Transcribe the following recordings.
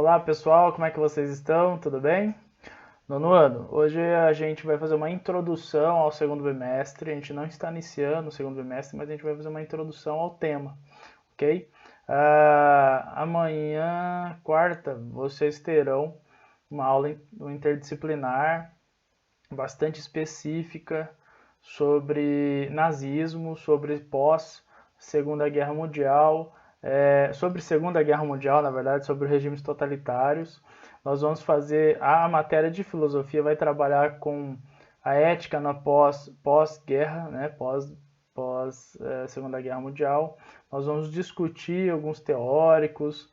Olá pessoal, como é que vocês estão? Tudo bem? Nono ano, hoje a gente vai fazer uma introdução ao segundo bimestre. A gente não está iniciando o segundo bimestre, mas a gente vai fazer uma introdução ao tema, ok? Amanhã, quarta, vocês terão uma aula interdisciplinar bastante específica sobre nazismo, sobre pós-Segunda Guerra Mundial, sobre Segunda Guerra Mundial, na verdade, sobre regimes totalitários. Nós vamos fazer a matéria de filosofia, vai trabalhar com a ética na pós-guerra, né, pós Segunda Guerra Mundial. Nós vamos discutir alguns teóricos.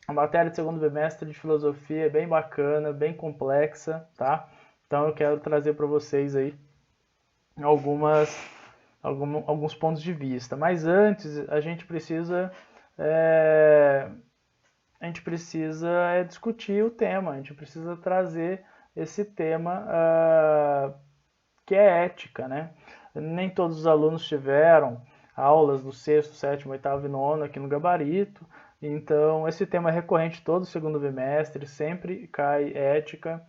A matéria de segundo bimestre de filosofia é bem bacana, bem complexa, tá? Então eu quero trazer para vocês aí alguns pontos de vista. Mas antes a gente precisa discutir o tema, a gente precisa trazer esse tema que é ética, né? Nem todos os alunos tiveram aulas do sexto, sétimo, oitavo e nono aqui no gabarito, então esse tema é recorrente todo segundo bimestre, sempre cai ética.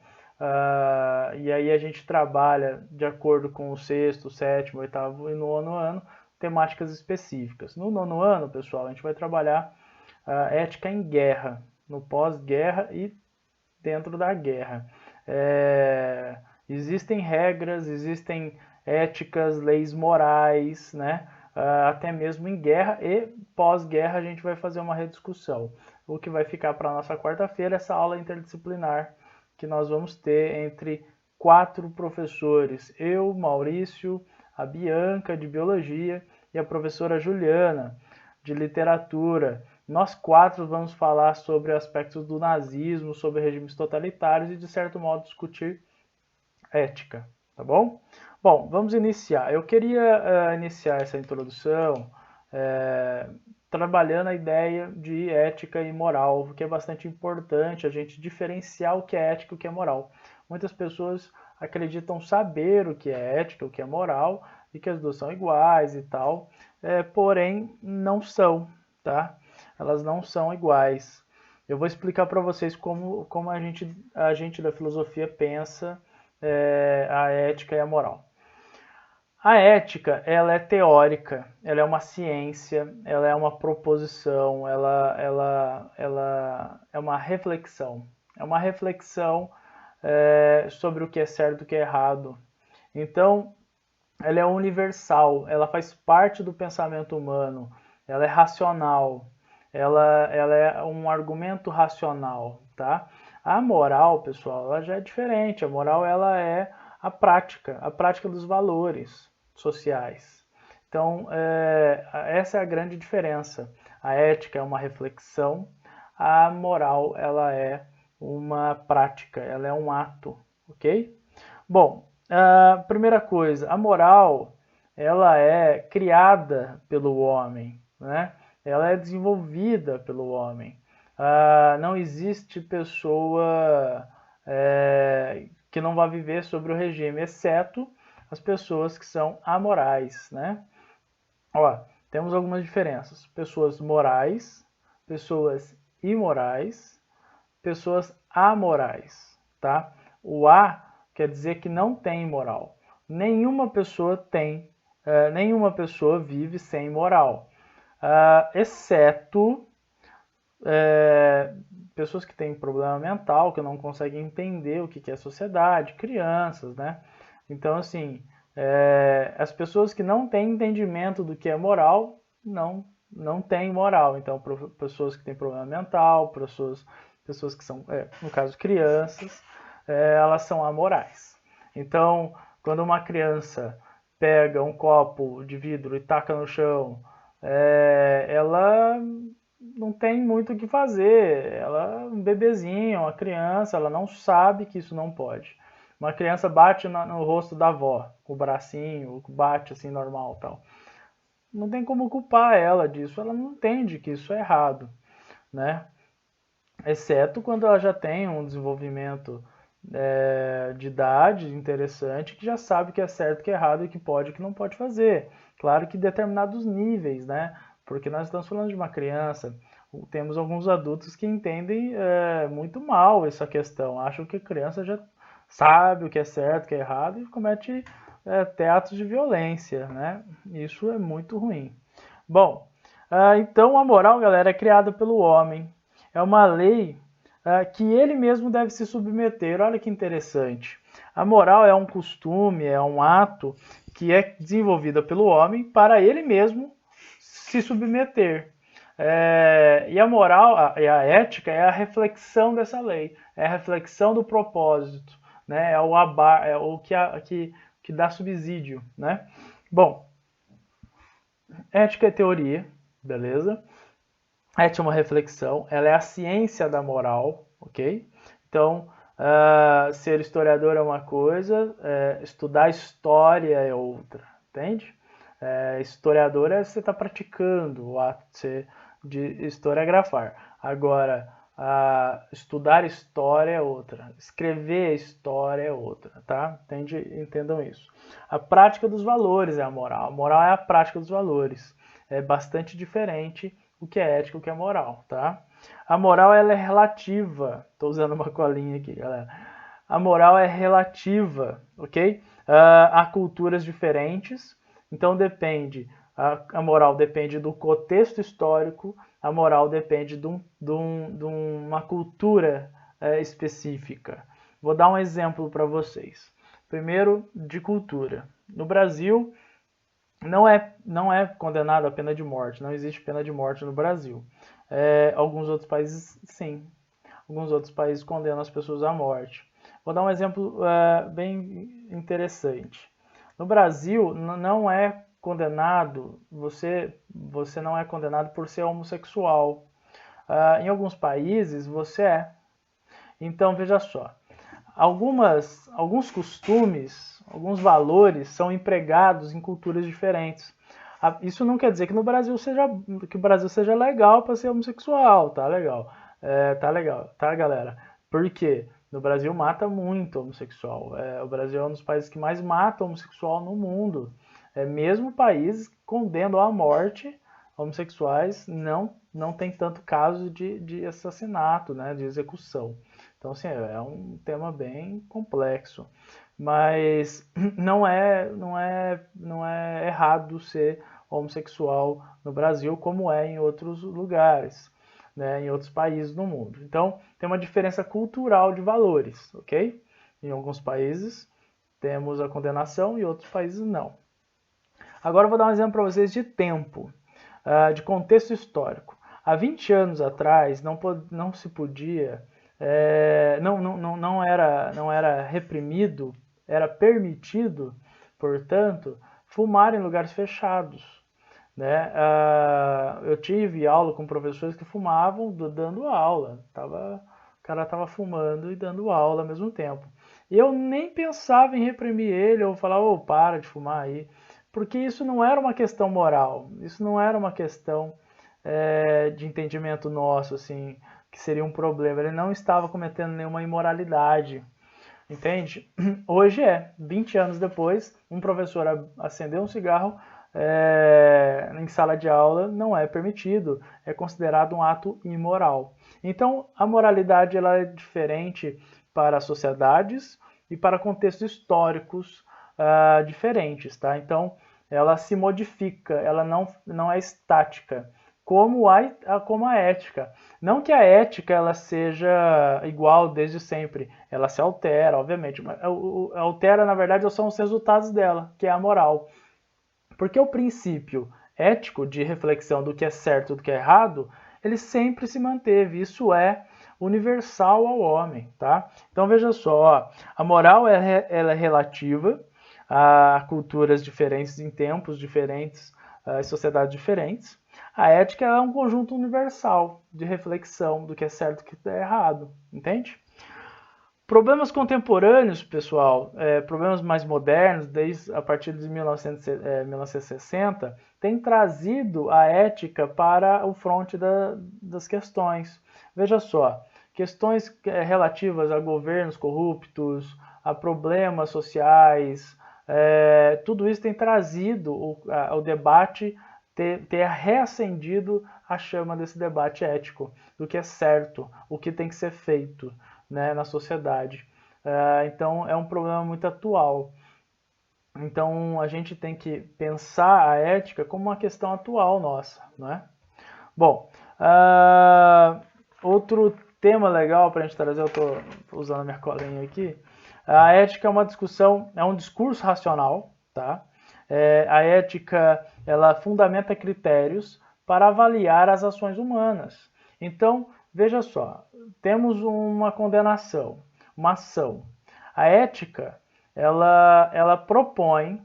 E aí a gente trabalha de acordo com o sexto, sétimo, oitavo e nono ano, temáticas específicas. No nono ano, pessoal, a gente vai trabalhar ética em guerra, no pós-guerra e dentro da guerra. Existem regras, existem éticas, leis morais, né? Até mesmo em guerra e pós-guerra a gente vai fazer uma rediscussão. O que vai ficar para a nossa quarta-feira é essa aula interdisciplinar que nós vamos ter entre 4 professores, eu, Maurício, a Bianca de Biologia e a professora Juliana de Literatura. Nós 4 vamos falar sobre aspectos do nazismo, sobre regimes totalitários e, de certo modo, discutir ética, tá bom? Bom, vamos iniciar. Eu queria iniciar essa introdução trabalhando a ideia de ética e moral, que é bastante importante a gente diferenciar o que é ética e o que é moral. Muitas pessoas acreditam saber o que é ética, o que é moral, e que as duas são iguais e tal, porém não são, tá? Elas não são iguais. Eu vou explicar para vocês como a gente da filosofia pensa a ética e a moral. A ética, ela é teórica, ela é uma ciência, ela é uma proposição, ela é uma reflexão. É uma reflexão sobre o que é certo e o que é errado. Então, ela é universal, ela faz parte do pensamento humano, ela é racional, ela é um argumento racional, tá? A moral, pessoal, ela já é diferente. A moral, ela é a prática dos valores sociais. Então, essa é a grande diferença. A ética é uma reflexão, a moral, ela é uma prática, ela é um ato, ok? Bom, a primeira coisa, a moral, ela é criada pelo homem, né? Ela é desenvolvida pelo homem. Não existe pessoa que não vai viver sobre o regime, exceto as pessoas que são amorais, né? Ó, temos algumas diferenças. Pessoas morais, pessoas imorais, pessoas amorais, tá? O A quer dizer que não tem moral. Nenhuma pessoa nenhuma pessoa vive sem moral, exceto pessoas que têm problema mental, que não conseguem entender o que é sociedade, crianças, né? Então, assim, as pessoas que não têm entendimento do que é moral, não têm moral. Então, pessoas que têm problema mental, pessoas que são, no caso, crianças, elas são amorais. Então, quando uma criança pega um copo de vidro e taca no chão, ela não tem muito o que fazer. Ela é um bebezinho, uma criança, ela não sabe que isso não pode. Uma criança bate no rosto da avó, com o bracinho, bate assim normal, tal. Não tem como culpar ela disso, ela não entende que isso é errado, né? Exceto quando ela já tem um desenvolvimento de idade interessante, que já sabe que é certo, que é errado e que pode e que não pode fazer. Claro que determinados níveis, né? Porque nós estamos falando de uma criança. Temos alguns adultos que entendem muito mal essa questão, acham que a criança já sabe o que é certo, o que é errado e comete até atos de violência, né? Isso é muito ruim. Bom, então a moral, galera, é criada pelo homem. É uma lei que ele mesmo deve se submeter. Olha que interessante. A moral é um costume, é um ato que é desenvolvida pelo homem para ele mesmo se submeter. E a moral e a ética é a reflexão dessa lei, é a reflexão do propósito, né? É o que dá subsídio, né? Bom, ética é teoria, beleza? Ética é uma reflexão, ela é a ciência da moral, ok? Então, ser historiador é uma coisa, estudar história é outra, entende? Historiador é você estar praticando o ato de historiografar. Agora, estudar história é outra, escrever história é outra, tá? Entendam isso. A prática dos valores é a moral. A moral é a prática dos valores. É bastante diferente o que é ética e o que é moral, tá? A moral ela é relativa. Estou usando uma colinha aqui, galera. A moral é relativa, ok? Há culturas diferentes, então depende. A moral depende do contexto histórico, a moral depende de uma cultura específica. Vou dar um exemplo para vocês. Primeiro, de cultura. No Brasil, não é condenado a pena de morte, não existe pena de morte no Brasil. Alguns outros países, sim. Alguns outros países condenam as pessoas à morte. Vou dar um exemplo bem interessante. No Brasil, não é condenado, você não é condenado por ser homossexual. Em alguns países, você é. Então, veja só. Alguns costumes, alguns valores são empregados em culturas diferentes. Isso não quer dizer que o Brasil seja legal para ser homossexual, tá legal? Tá legal, tá, galera? Por quê? No Brasil mata muito homossexual. O Brasil é um dos países que mais mata homossexual no mundo. Mesmo países que condenam à morte homossexuais, não tem tanto caso de assassinato, né, de execução. Então, assim, é um tema bem complexo. Mas não é errado ser homossexual no Brasil, como é em outros lugares, né, em outros países do mundo. Então, tem uma diferença cultural de valores, ok? Em alguns países temos a condenação e outros países não. Agora eu vou dar um exemplo para vocês de tempo, de contexto histórico. Há 20 anos atrás não se podia, não era reprimido, era permitido, portanto, fumar em lugares fechados. Né? Eu tive aula com professores que fumavam dando aula. O cara estava fumando e dando aula ao mesmo tempo. E eu nem pensava em reprimir ele ou falar, ô, para de fumar aí. Porque isso não era uma questão moral. Isso não era uma questão de entendimento nosso, assim, que seria um problema. Ele não estava cometendo nenhuma imoralidade. Entende? Hoje 20 anos depois, um professor acender um cigarro em sala de aula não é permitido, é considerado um ato imoral. Então, a moralidade ela é diferente para sociedades e para contextos históricos diferentes, tá? Então, ela se modifica, ela não é estática, como a ética. Não que a ética ela seja igual desde sempre, ela se altera, obviamente, mas altera, na verdade, são os resultados dela, que é a moral. Porque o princípio ético de reflexão do que é certo e do que é errado, ele sempre se manteve. Isso é universal ao homem, tá? Então veja só, a moral ela é relativa a culturas diferentes, em tempos diferentes, em sociedades diferentes. A ética é um conjunto universal de reflexão do que é certo e do que é errado, entende? Problemas contemporâneos, pessoal, problemas mais modernos, desde a partir de 1960, têm trazido a ética para o fronte das questões. Veja só, questões relativas a governos corruptos, a problemas sociais, tudo isso tem trazido o debate, ter reacendido a chama desse debate ético, do que é certo, o que tem que ser feito, né, na sociedade. Então é um problema muito atual. Então a gente tem que pensar a ética como uma questão atual nossa, né? Bom, outro tema legal para a gente trazer, eu estou usando a minha colinha aqui. A ética é uma discussão, é um discurso racional, tá? A ética, ela fundamenta critérios para avaliar as ações humanas. Então, veja só, temos uma condenação, uma ação. A ética, ela propõe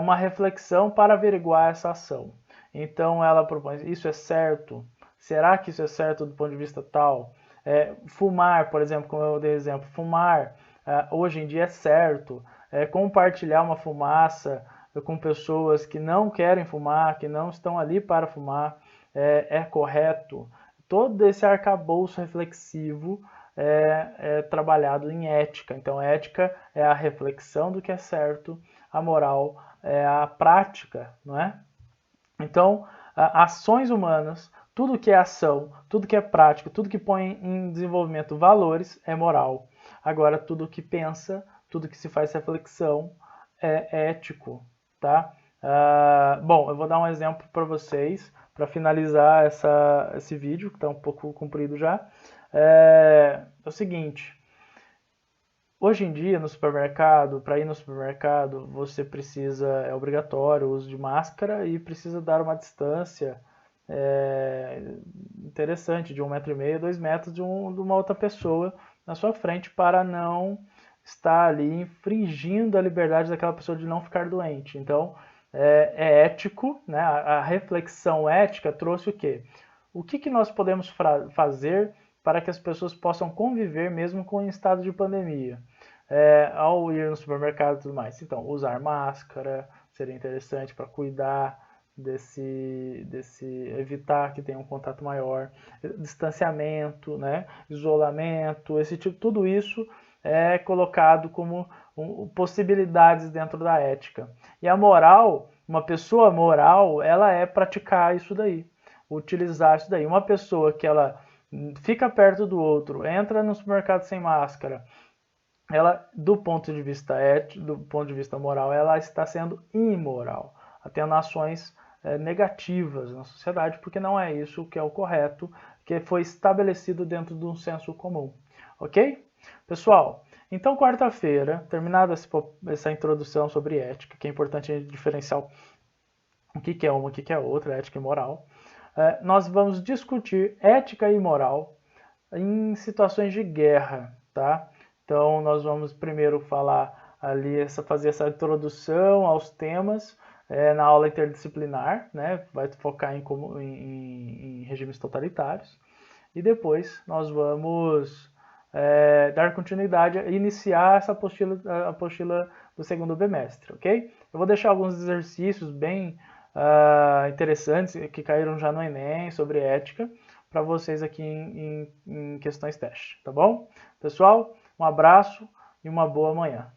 uma reflexão para averiguar essa ação. Então ela propõe, isso é certo? Será que isso é certo do ponto de vista tal? Fumar, por exemplo, como eu dei exemplo, fumar hoje em dia é certo. Compartilhar uma fumaça com pessoas que não querem fumar, que não estão ali para fumar, é correto. Todo esse arcabouço reflexivo é trabalhado em ética. Então, ética é a reflexão do que é certo, a moral é a prática, não é? Então, ações humanas, tudo que é ação, tudo que é prática, tudo que põe em desenvolvimento valores é moral. Agora, tudo que pensa, tudo que se faz reflexão é ético, tá? Bom, eu vou dar um exemplo para vocês, para finalizar esse vídeo, que está um pouco comprido já. É o seguinte, hoje em dia no supermercado, para ir no supermercado, você precisa, é obrigatório o uso de máscara e precisa dar uma distância interessante de 1,5 m, 2 metros de uma outra pessoa na sua frente para não estar ali infringindo a liberdade daquela pessoa de não ficar doente. Então, é ético, né? A reflexão ética trouxe o quê? O que nós podemos fazer para que as pessoas possam conviver mesmo com o estado de pandemia? Ao ir no supermercado e tudo mais. Então, usar máscara seria interessante para cuidar evitar que tenha um contato maior, distanciamento, né, isolamento, tudo isso é colocado como possibilidades dentro da ética. E a moral, uma pessoa moral, ela é praticar isso daí, utilizar isso daí. Uma pessoa que ela fica perto do outro, entra no supermercado sem máscara, ela, do ponto de vista ético, do ponto de vista moral, ela está sendo imoral, tendo ações negativas na sociedade, porque não é isso que é o correto, que foi estabelecido dentro de um senso comum. Ok? Pessoal, então quarta-feira, terminada essa introdução sobre ética, que é importante a gente diferenciar o que é uma, o que é outra, ética e moral, nós vamos discutir ética e moral em situações de guerra, tá? Então, nós vamos primeiro falar ali, fazer essa introdução aos temas na aula interdisciplinar, né? Vai focar em regimes totalitários. E depois nós vamos dar continuidade a iniciar essa apostila do segundo bimestre, ok? Eu vou deixar alguns exercícios bem interessantes que caíram já no Enem sobre ética para vocês aqui em questões teste, tá bom? Pessoal, um abraço e uma boa manhã.